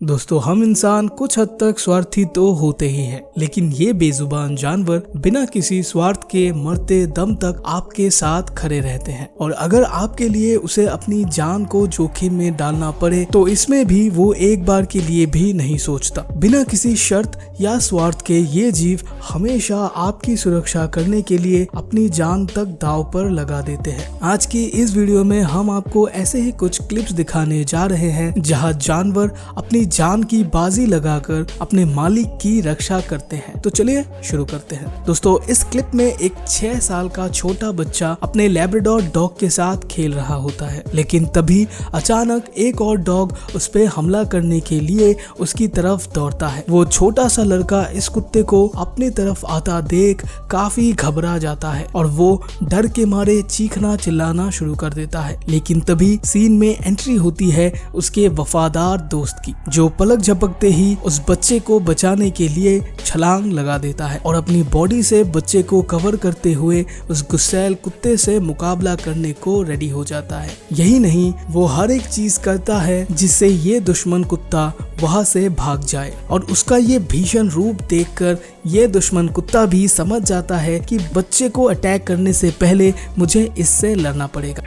दोस्तों, हम इंसान कुछ हद तक स्वार्थी तो होते ही हैं, लेकिन ये बेजुबान जानवर बिना किसी स्वार्थ के मरते दम तक आपके साथ खड़े रहते हैं। और अगर आपके लिए उसे अपनी जान को जोखिम में डालना पड़े तो इसमें भी वो एक बार के लिए भी नहीं सोचता। बिना किसी शर्त या स्वार्थ के ये जीव हमेशा आपकी सुरक्षा करने के लिए अपनी जान तक दांव पर लगा देते हैं। आज की इस वीडियो में हम आपको ऐसे ही कुछ क्लिप्स दिखाने जा रहे हैं जहाँ जानवर अपनी जान की बाजी लगाकर अपने मालिक की रक्षा करते हैं। तो चलिए शुरू करते हैं। दोस्तों, इस क्लिप में एक 6 साल का छोटा बच्चा अपने लैब्राडोर डॉग के साथ खेल रहा होता है, लेकिन तभी अचानक एक और डॉग उस पे हमला करने के लिए उसकी तरफ दौड़ता है। वो छोटा सा लड़का इस कुत्ते को अपनी तरफ आता देख काफी घबरा जाता है और वो डर के मारे चीखना चिल्लाना शुरू कर देता है। लेकिन तभी सीन में एंट्री होती है उसके वफादार दोस्त की, जो पलक झपकते ही उस बच्चे को बचाने के लिए छलांग लगा देता है और अपनी बॉडी से बच्चे को कवर करते हुए उस गुस्सैल कुत्ते से मुकाबला करने को रेडी हो जाता है। यही नहीं, वो हर एक चीज करता है जिससे ये दुश्मन कुत्ता वहां से भाग जाए। और उसका ये भीषण रूप देखकर ये दुश्मन कुत्ता भी समझ जाता है कि बच्चे को अटैक करने से पहले मुझे इससे लड़ना पड़ेगा।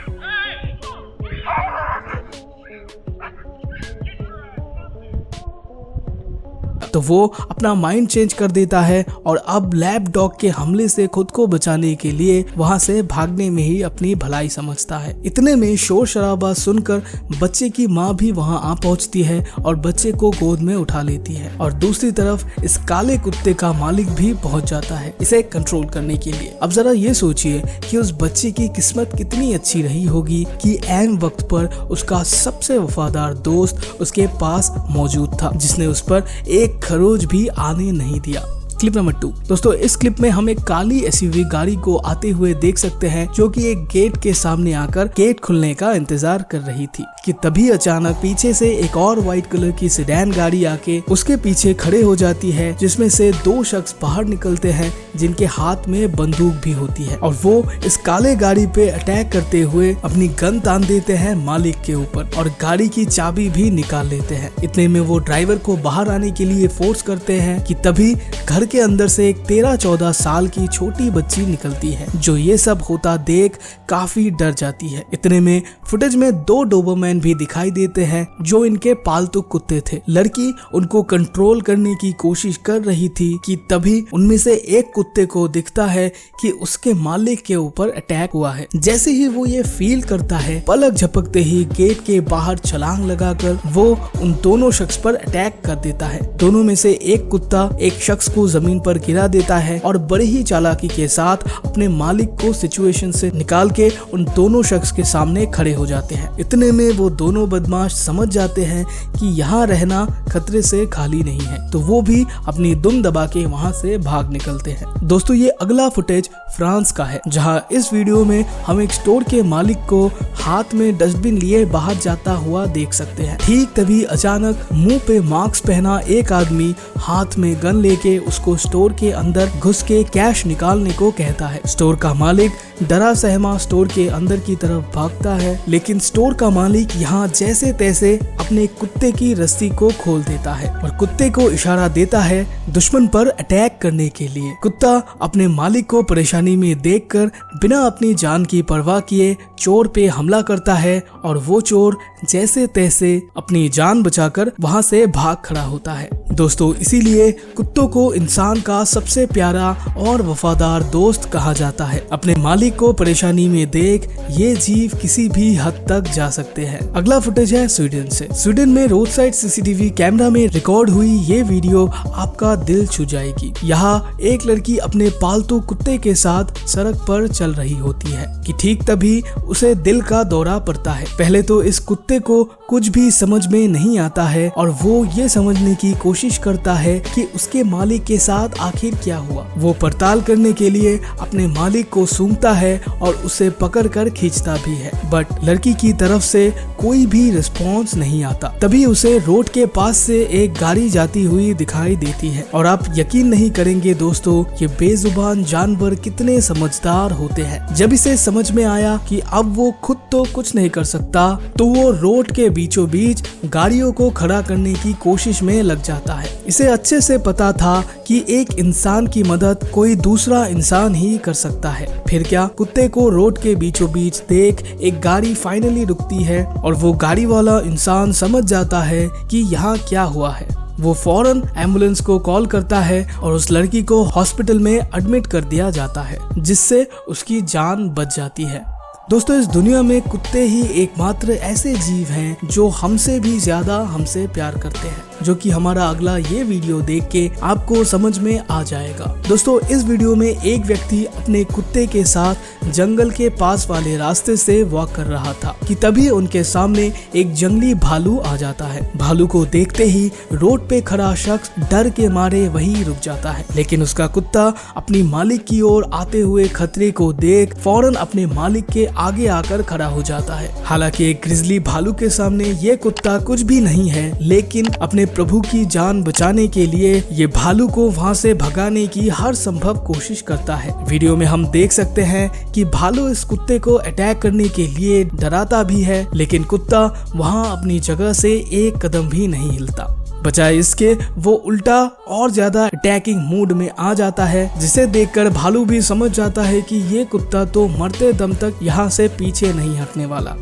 तो वो अपना माइंड चेंज कर देता है और अब लैब डॉग के हमले से खुद को बचाने के लिए वहां से भागने में ही अपनी भलाई समझता है। इतने में शोर शराबा सुनकर बच्चे की माँ भी वहां आ पहुंचती है और बच्चे को गोद में उठा लेती है। और दूसरी तरफ इस काले कुत्ते का मालिक भी पहुंच जाता है इसे कंट्रोल करने के लिए। अब जरा ये सोचिए कि उस बच्चे की किस्मत कितनी अच्छी रही होगी कि ऐन वक्त पर उसका सबसे वफादार दोस्त उसके पास मौजूद था, जिसने उस पर एक खरोच भी आने नहीं दिया। Clip number 2। दोस्तों, इस क्लिप में हम एक काली एसयूवी गाड़ी को आते हुए देख सकते हैं जो कि एक गेट के सामने आकर गेट खुलने का इंतजार कर रही थी कि तभी अचानक पीछे से एक और व्हाइट कलर की सेडान गाड़ी आके उसके पीछे खड़े हो जाती है, जिसमें से 2 शख्स बाहर निकलते हैं जिनके हाथ में बंदूक भी होती है और वो इस काले गाड़ी पे अटैक करते हुए अपनी गन तान देते हैं मालिक के ऊपर और गाड़ी की चाबी भी निकाल लेते हैं। इतने में वो ड्राइवर को बाहर आने के लिए फोर्स करते हैं कि तभी घर के अंदर से एक 13-14 साल की छोटी बच्ची निकलती है, जो ये सब होता देख काफी डर जाती है। इतने में फुटेज में 2 डोबरमैन भी दिखाई देते हैं जो इनके पालतू कुत्ते थे। लड़की उनको कंट्रोल करने की कोशिश कर रही थी कि तभी उनमें से एक कुत्ते को दिखता है कि उसके मालिक के ऊपर अटैक हुआ है। जैसे ही वो ये फील करता है, पलक झपकते ही गेट के बाहर छलांग लगाकर वो उन दोनों शख्स पर अटैक कर देता है। दोनों में से एक कुत्ता एक शख्स को जमीन पर गिरा देता है और बड़ी ही चालाकी के साथ अपने मालिक को सिचुएशन से निकाल के उन दोनों शख्स के सामने खड़े हो जाते हैं। इतने में वो दोनों बदमाश समझ जाते हैं कि यहाँ रहना खतरे से खाली नहीं है, तो वो भी अपनी दुम दबा के वहाँ से भाग निकलते हैं। दोस्तों, ये अगला फुटेज फ्रांस का है, जहाँ इस वीडियो में हम एक स्टोर के मालिक को हाथ में डस्टबिन लिए बाहर जाता हुआ देख सकते हैं। ठीक तभी अचानक मुंह पे मास्क पहना एक आदमी हाथ में गन लेके उसको स्टोर के अंदर घुस के कैश निकालने को कहता है। स्टोर का मालिक डरा सहमा स्टोर के अंदर की तरफ भागता है, लेकिन स्टोर का मालिक यहाँ जैसे तैसे अपने कुत्ते की रस्सी को खोल देता है और कुत्ते को इशारा देता है दुश्मन पर अटैक करने के लिए। कुत्ता अपने मालिक को परेशानी में देखकर बिना अपनी जान की परवाह किए चोर पे हमला करता है और वो चोर जैसे तैसे अपनी जान बचाकर वहां से भाग खड़ा होता है। दोस्तों, इसीलिए कुत्तों को इंसान का सबसे प्यारा और वफादार दोस्त कहा जाता है। अपने मालिक को परेशानी में देख ये जीव किसी भी हद तक जा सकते हैं। अगला फुटेज है स्वीडन से। स्वीडन में रोड साइड सीसीटीवी कैमरा में रिकॉर्ड हुई ये वीडियो आपका दिल छू जाएगी। यहाँ एक लड़की अपने पालतू कुत्ते के साथ सड़क पर चल रही होती है कि ठीक तभी उसे दिल का दौरा पड़ता है। पहले तो इस कुत्ते को कुछ भी समझ में नहीं आता है और वो ये समझने की कोशिश करता है कि उसके मालिक के साथ आखिर क्या हुआ। वो पड़ताल करने के लिए अपने मालिक को सूंघता है और उसे पकड़कर खींचता भी है, बट लड़की की तरफ से कोई भी रिस्पॉन्स नहीं आता। तभी उसे रोड के पास से एक गाड़ी जाती हुई दिखाई देती है और आप यकीन नहीं करेंगे दोस्तों, ये बेजुबान जानवर कितने समझदार होते हैं। जब इसे समझ में आया कि अब वो खुद तो कुछ नहीं कर सकता, तो वो रोड के बीचों बीच गाड़ियों को खड़ा करने की कोशिश में लग जाता है। इसे अच्छे से पता था कि एक इंसान की मदद कोई दूसरा इंसान ही कर सकता है। फिर क्या, कुत्ते को रोड के बीचों बीच देख एक गाड़ी फाइनली रुकती है और वो गाड़ी वाला इंसान समझ जाता है कि यहाँ क्या हुआ है। वो फौरन एम्बुलेंस को कॉल करता है और उस लड़की को हॉस्पिटल में एडमिट कर दिया जाता है, जिससे उसकी जान बच जाती है। दोस्तों, इस दुनिया में कुत्ते ही एकमात्र ऐसे जीव हैं जो हमसे भी ज्यादा हमसे प्यार करते हैं, जो कि हमारा अगला ये वीडियो देख के आपको समझ में आ जाएगा। दोस्तों, इस वीडियो में एक व्यक्ति अपने कुत्ते के साथ जंगल के पास वाले रास्ते से वॉक कर रहा था कि तभी उनके सामने एक जंगली भालू आ जाता है। भालू को देखते ही रोड पे खड़ा शख्स डर के मारे वहीं रुक जाता है, लेकिन उसका कुत्ता अपनी मालिक की ओर आते हुए खतरे को देख फौरन अपने मालिक के आगे आकर खड़ा हो जाता है। हालांकि एक ग्रिजली भालू के सामने ये कुत्ता कुछ भी नहीं है, लेकिन अपने प्रभु की जान बचाने के लिए ये भालू को वहां से भगाने की हर संभव कोशिश करता है। वीडियो में हम देख सकते हैं कि भालू इस कुत्ते को अटैक करने के लिए डराता भी है, लेकिन कुत्ता वहां अपनी जगह से एक कदम भी नहीं हिलता। बजाय इसके वो उल्टा और ज्यादा अटैकिंग मूड में आ जाता है, जिसे देखकर भालू भी समझ जाता है कि ये कुत्ता तो मरते दम तक यहाँ से पीछे नहीं हटने वाला।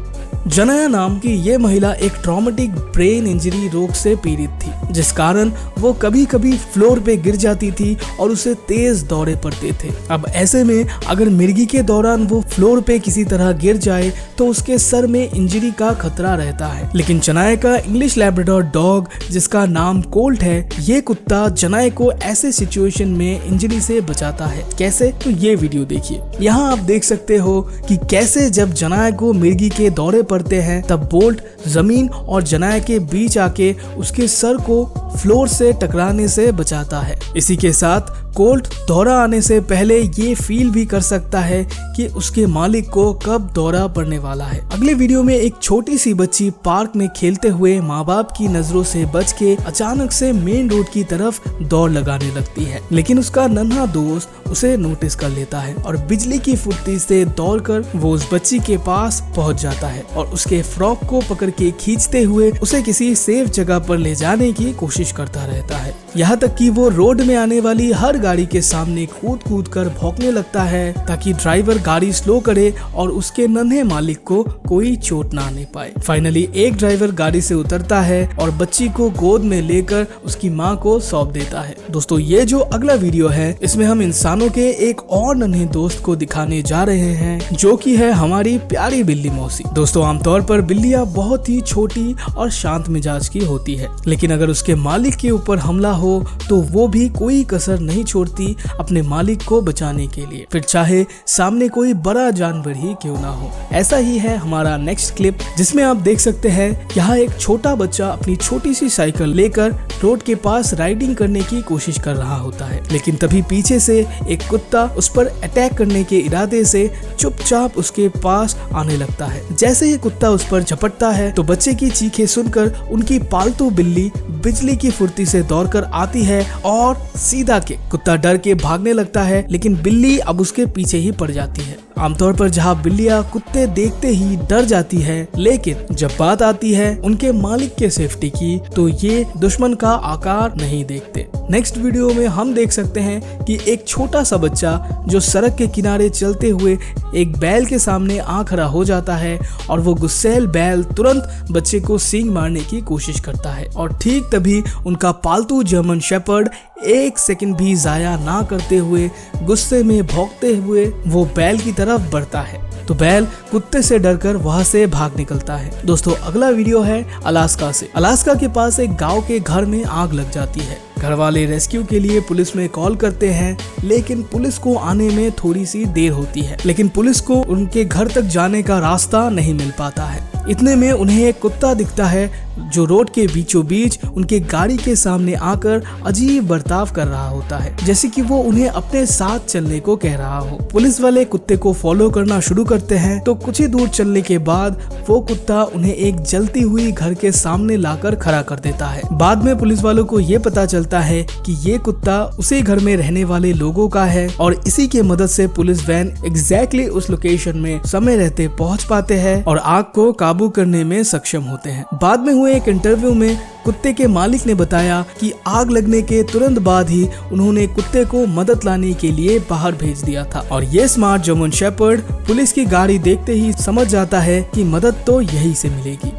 जनाया नाम की ये महिला एक ट्रॉमेटिक ब्रेन इंजरी रोग से पीड़ित थी, जिस कारण वो कभी कभी फ्लोर पे गिर जाती थी और उसे तेज दौरे पड़ते थे। अब ऐसे में अगर मिर्गी के दौरान वो फ्लोर पे किसी तरह गिर जाए तो उसके सर में इंजरी का खतरा रहता है। लेकिन जनाया का इंग्लिश लैब्राडोर डॉग, जिसका नाम कोल्ट है, ये कुत्ता जनाया को ऐसे सिचुएशन में इंजरी से बचाता है। कैसे, तो ये वीडियो देखिए। यहाँ आप देख सकते हो कि कैसे जब जनाया को मिर्गी के दौरे पड़ते हैं, तब बोल्ट जमीन और जनाया के बीच आके उसके सर को फ्लोर से टकराने से बचाता है। इसी के साथ कोल्ट दौरा आने से पहले ये फील भी कर सकता है कि उसके मालिक को कब दौरा पड़ने वाला है। अगले वीडियो में एक छोटी सी बच्ची पार्क में खेलते हुए माँ बाप की नजरों से बच के अचानक से मेन रोड की तरफ दौड़ लगाने लगती है, लेकिन उसका नन्हा दोस्त उसे नोटिस कर लेता है और बिजली की फुर्ती से दौड़कर वो उस बच्ची के पास पहुंच जाता है और उसके फ्रॉक को पकड़ के खींचते हुए उसे किसी सेफ जगह पर ले जाने की कोशिश करता रहता है। यहाँ तक कि वो रोड में आने वाली हर गाड़ी के सामने कूद कूद कर भौंकने लगता है ताकि ड्राइवर गाड़ी स्लो करे और उसके नन्हे मालिक को कोई चोट ना आने पाए। फाइनली एक ड्राइवर गाड़ी से उतरता है और बच्ची को गोद में लेकर उसकी माँ को सौंप देता है। दोस्तों, ये जो अगला वीडियो है, इसमें हम इंसानों के एक और नन्हे दोस्त को दिखाने जा रहे हैं, जो कि है हमारी प्यारी बिल्ली मौसी। दोस्तों, आमतौर पर बिल्लियाँ बहुत ही छोटी और शांत मिजाज की होती है, लेकिन अगर उसके मालिक के ऊपर हमला हो तो वो भी कोई कसर नहीं छोड़ती अपने मालिक को बचाने के लिए, फिर चाहे सामने कोई बड़ा जानवर ही क्यों ना हो। ऐसा ही है हमारा नेक्स्ट क्लिप, जिसमें आप देख सकते हैं यहाँ एक छोटा बच्चा अपनी छोटी सी साइकिल लेकर रोड के पास राइडिंग करने की कोशिश कर रहा होता है, लेकिन तभी पीछे से एक कुत्ता उस पर अटैक करने के इरादे से चुपचाप उसके पास आने लगता है। जैसे ही कुत्ता उस पर झपटता है तो बच्चे की चीखें सुनकर उनकी पालतू बिल्ली बिजली की फुर्ती से दौड़कर आती है और सीधा के कुत्ता डर के भागने लगता है, लेकिन बिल्ली अब उसके पीछे ही पड़ जाती है। आमतौर पर जहाँ बिल्लियाँ कुत्ते देखते ही डर जाती है, लेकिन जब बात आती है उनके मालिक के सेफ्टी की, तो ये दुश्मन का आकार नहीं देखते। नेक्स्ट वीडियो में हम देख सकते हैं कि एक छोटा सा बच्चा जो सड़क के किनारे चलते हुए एक बैल के सामने आ खड़ा हो जाता है और वो गुस्सैल बैल तुरंत बच्चे को सींग मारने की कोशिश करता है और ठीक तभी उनका पालतू जर्मन शेपर्ड एक सेकंड भी जाया ना करते हुए गुस्से में भौंकते हुए वो बैल की तरफ बढ़ता है, तो बैल कुत्ते से डरकर वहां से भाग निकलता है। दोस्तों, अगला वीडियो है अलास्का से। अलास्का के पास एक गांव के घर में आग लग जाती है। घर वाले रेस्क्यू के लिए पुलिस में कॉल करते हैं, लेकिन पुलिस को आने में थोड़ी सी देर होती है, लेकिन पुलिस को उनके घर तक जाने का रास्ता नहीं मिल पाता है। इतने में उन्हें एक कुत्ता दिखता है जो रोड के बीचों बीच उनके गाड़ी के सामने आकर अजीब बर्ताव कर रहा होता है, जैसे कि वो उन्हें अपने साथ चलने को कह रहा हो। पुलिस वाले कुत्ते को फॉलो करना शुरू करते हैं तो कुछ ही दूर चलने के बाद वो कुत्ता उन्हें एक जलती हुई घर के सामने लाकर खड़ा कर देता है। बाद में पुलिस वालों को ये पता चलता है कि ये कुत्ता उसी घर में रहने वाले लोगों का है और इसी की मदद से पुलिस वैन एग्जैक्टली उस लोकेशन में समय रहते पहुंच पाते हैं और आग को काबू करने में सक्षम होते हैं। बाद में हुए एक इंटरव्यू में कुत्ते के मालिक ने बताया कि आग लगने के तुरंत बाद ही उन्होंने कुत्ते को मदद लाने के लिए बाहर भेज दिया था और ये स्मार्ट जर्मन शेपर्ड पुलिस की गाड़ी देखते ही समझ जाता है कि मदद तो यहीं से मिलेगी।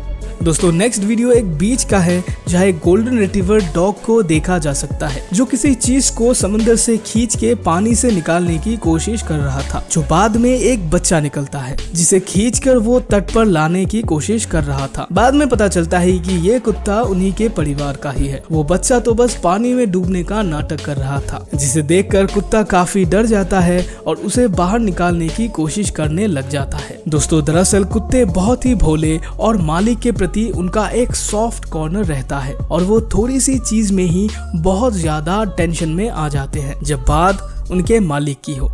दोस्तों नेक्स्ट वीडियो एक बीच का है जहाँ एक गोल्डन रिट्रीवर डॉग को देखा जा सकता है जो किसी चीज को समंदर से खींच के पानी से निकालने की कोशिश कर रहा था, जो बाद में एक बच्चा निकलता है जिसे खींचकर वो तट पर लाने की कोशिश कर रहा था। बाद में पता चलता है कि ये कुत्ता उन्हीं के परिवार का ही है। वो बच्चा तो बस पानी में डूबने का नाटक कर रहा था, जिसे देखकर कुत्ता काफी डर जाता है और उसे बाहर निकालने की कोशिश करने लग जाता है। दोस्तों दरअसल कुत्ते बहुत ही भोले और मालिक के उनका एक सॉफ्ट कॉर्नर रहता है और वो थोड़ी सी चीज में ही बहुत ज्यादा टेंशन में आ जाते हैं जब बात उनके मालिक की हो।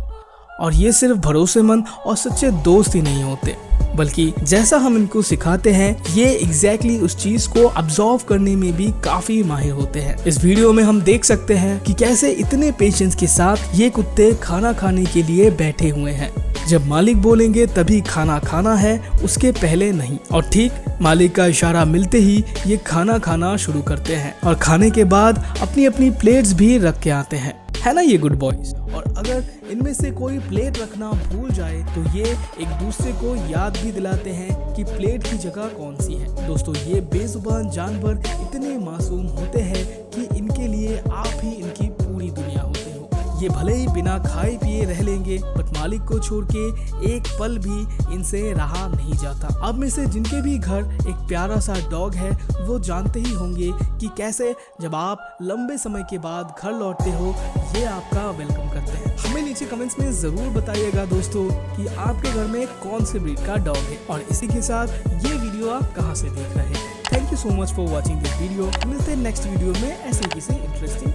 और ये सिर्फ भरोसेमंद और सच्चे दोस्त ही नहीं होते, बल्कि जैसा हम इनको सिखाते हैं ये एग्जैक्टली उस चीज को अब्सॉर्व करने में भी काफी माहिर होते हैं। इस वीडियो में हम देख सकते हैं कि कैसे इतने पेशेंस के साथ ये कुत्ते खाना खाने के लिए बैठे हुए हैं। जब मालिक बोलेंगे तभी खाना खाना है, उसके पहले नहीं। और ठीक मालिक का इशारा मिलते ही ये खाना खाना शुरू करते हैं और खाने के बाद अपनी अपनी प्लेट्स भी रख के आते हैं, है ना ये गुड बॉयज। और अगर इनमें से कोई प्लेट रखना भूल जाए तो ये एक दूसरे को याद भी दिलाते हैं कि प्लेट की जगह कौन सी है। दोस्तों ये बेजुबान जानवर इतने मासूम होते हैं कि इनके लिए आप ही इनकी पूरी दुनिया होते हो। ये भले ही बिना खाए पिए रह लेंगे बट मालिक को छोड़ के एक पल भी इनसे रहा नहीं जाता। अब में से जिनके भी घर एक प्यारा सा डॉग है वो जानते ही होंगे कि कैसे जब आप लंबे समय के बाद घर लौटते हो ये आपका वेलकम करते हैं। हमें नीचे कमेंट्स में जरूर बताइएगा दोस्तों कि आपके घर में कौन से ब्रीड का डॉग है और इसी के साथ ये वीडियो आप कहाँ से देख रहे हैं। Thank you so much for watching this video. मिलते हैं नेक्स्ट वीडियो में ऐसे किसी इंटरेस्टिंग